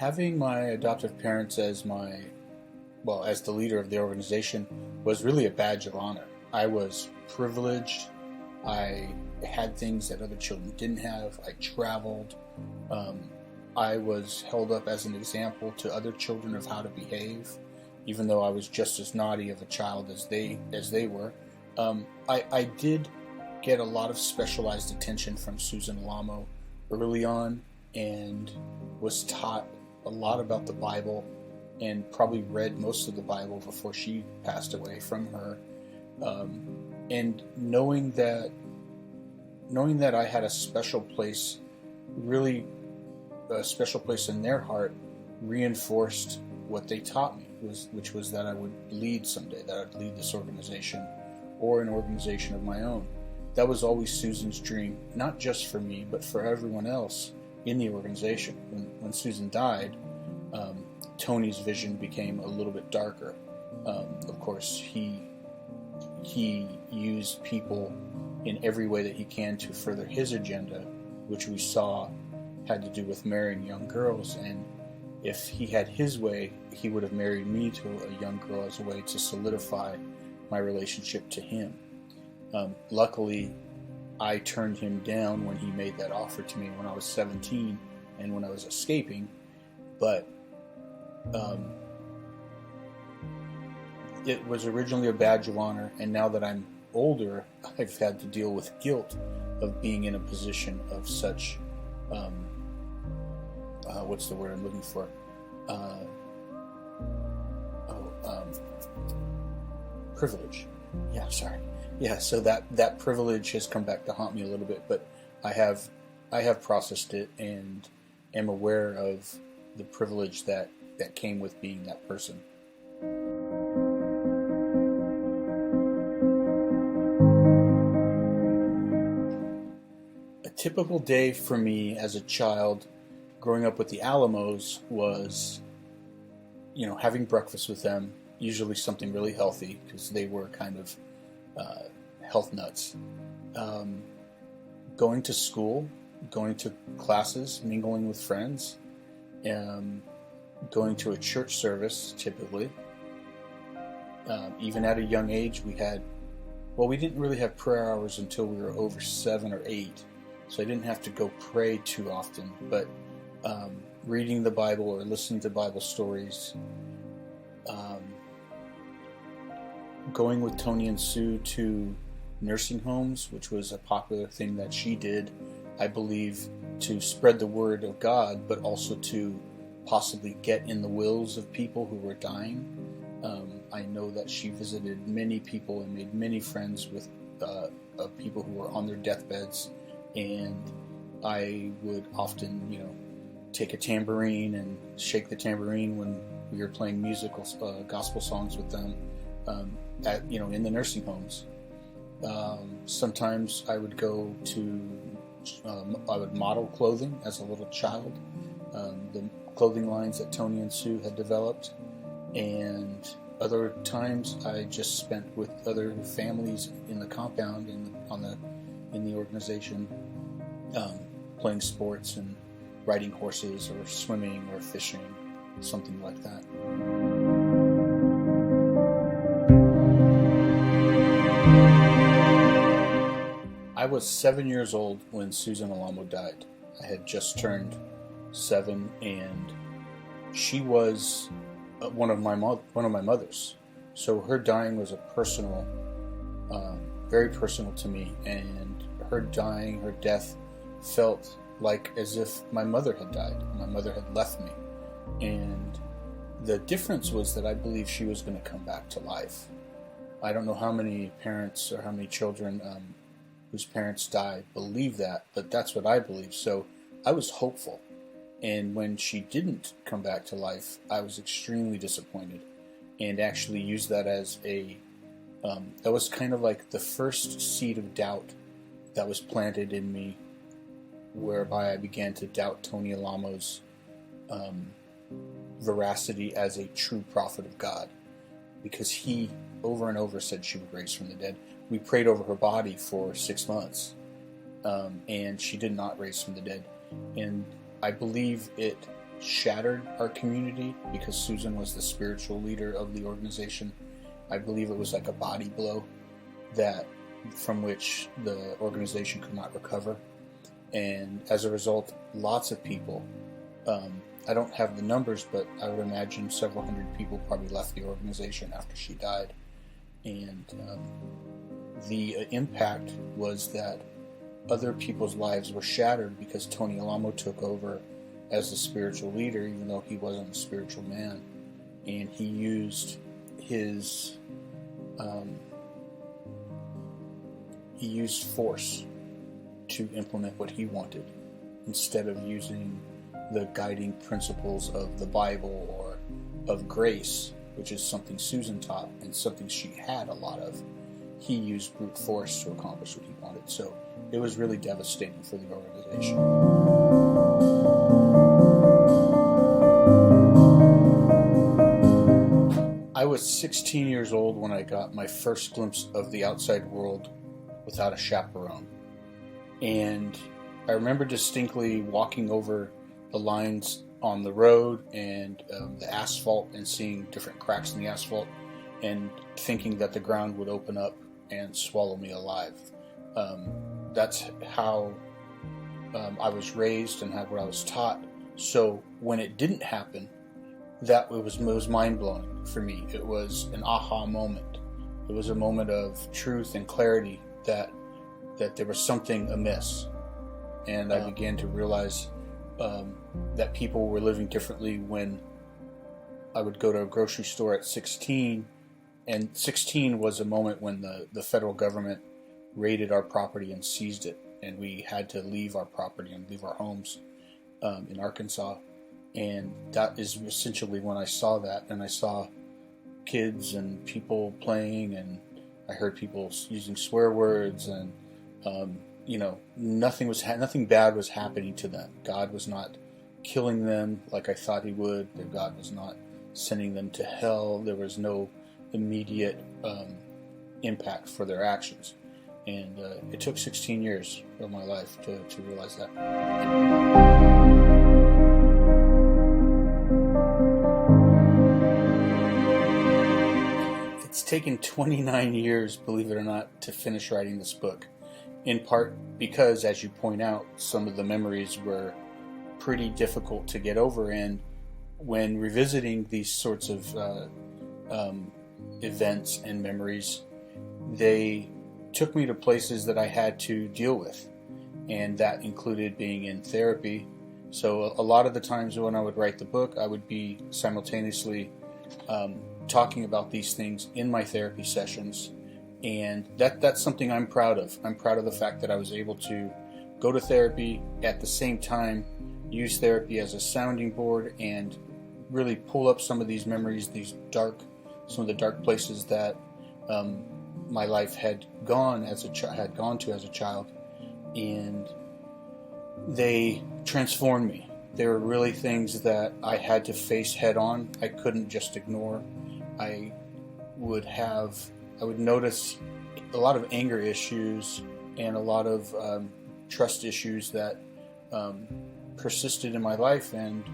Having my adoptive parents as as the leader of the organization was really a badge of honor. I was privileged. I had things that other children didn't have. I traveled. I was held up as an example to other children of how to behave, even though I was just as naughty of a child as they were. I did get a lot of specialized attention from Susan Alamo early on, and was taught a lot about the Bible, and probably read most of the Bible before she passed away from her. And knowing that I had a special place, really a special place in their heart, reinforced what they taught me, which was that I would lead someday, that I'd lead this organization or an organization of my own. That was always Susan's dream, not just for me, but for everyone else in the organization. When Susan died, Tony's vision became a little bit darker. Of course, he used people in every way that he can to further his agenda, which we saw had to do with marrying young girls. And if he had his way, he would have married me to a young girl as a way to solidify my relationship to him. Luckily, I turned him down when he made that offer to me when I was 17 and when I was escaping. But it was originally a badge of honor, and now that I'm older, I've had to deal with guilt of being in a position of such, what's the word I'm looking for? Privilege. Yeah, sorry. Yeah, so that privilege has come back to haunt me a little bit, but I have processed it and am aware of the privilege that came with being that person. A typical day for me as a child growing up with the Alamos was, having breakfast with them, usually something really healthy because they were kind of health nuts. Going to school, going to classes, mingling with friends, going to a church service, typically. Even at a young age, we didn't really have prayer hours until we were over 7 or 8, so I didn't have to go pray too often, but reading the Bible or listening to Bible stories, going with Tony and Sue to nursing homes, which was a popular thing that she did, I believe, to spread the word of God, but also to possibly get in the wills of people who were dying. I know that she visited many people and made many friends with people who were on their deathbeds, and I would often, take a tambourine and shake the tambourine when we were playing musical gospel songs with them in the nursing homes. Sometimes I would go to I would model clothing as a little child, the clothing lines that Tony and Sue had developed, and other times I just spent with other families in the compound in the organization, playing sports and riding horses or swimming or fishing, something like that. I was 7 years old when Susan Alamo died. I had just turned 7, and she was one of my mothers. So her dying was a personal, very personal to me, and her death felt like as if my mother had died. My mother had left me, and the difference was that I believed she was going to come back to life. I don't know how many parents or how many children whose parents died believe that, but that's what I believe. So I was hopeful. And when she didn't come back to life, I was extremely disappointed, and actually used that as that was kind of like the first seed of doubt that was planted in me, whereby I began to doubt Tony Alamo's veracity as a true prophet of God, because he over and over said she would raise from the dead. We prayed over her body for 6 months, and she did not raise from the dead. And I believe it shattered our community because Susan was the spiritual leader of the organization. I believe it was like a body blow that from which the organization could not recover. And as a result, lots of people, I don't have the numbers, but I would imagine several hundred people probably left the organization after she died. And the impact was that other people's lives were shattered because Tony Alamo took over as the spiritual leader, even though he wasn't a spiritual man. And he used his force to implement what he wanted instead of using the guiding principles of the Bible or of grace, which is something Susan taught and something she had a lot of. He used brute force to accomplish what he wanted. So it was really devastating for the organization. I was 16 years old when I got my first glimpse of the outside world without a chaperone. And I remember distinctly walking over the lines on the road and the asphalt and seeing different cracks in the asphalt and thinking that the ground would open up and swallow me alive. That's how I was raised and what I was taught. So when it didn't happen, it was mind-blowing for me. It was an aha moment. It was a moment of truth and clarity that there was something amiss. And I began to realize that people were living differently when I would go to a grocery store at 16. And 16 was a moment when the federal government raided our property and seized it. And we had to leave our property and leave our homes in Arkansas. And that is essentially when I saw that. And I saw kids and people playing, and I heard people using swear words, and nothing bad was happening to them. God was not killing them like I thought he would. God was not sending them to hell. There was no immediate impact for their actions. And it took 16 years of my life to realize that. It's taken 29 years, believe it or not, to finish writing this book. In part because, as you point out, some of the memories were pretty difficult to get over, and when revisiting these sorts of events and memories, they took me to places that I had to deal with, and that included being in therapy. So a lot of the times when I would write the book, I would be simultaneously talking about these things in my therapy sessions. And that's something I'm proud of. I'm proud of the fact that I was able to go to therapy, at the same time use therapy as a sounding board and really pull up some of these memories, some of the dark places that my life had gone to as a child, and they transformed me. They were really things that I had to face head on. I couldn't just ignore. I would notice a lot of anger issues and a lot of trust issues that persisted in my life, and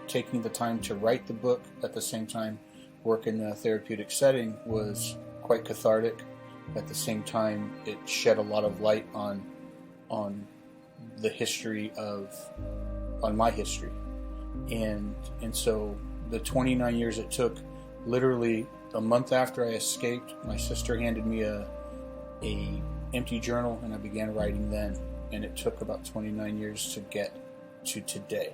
taking the time to write the book at the same time work in a therapeutic setting was quite cathartic. At the same time, it shed a lot of light on the history on my history, and so the 29 years it took, literally a month after I escaped, my sister handed me a empty journal, and I began writing then. And it took about 29 years to get to today.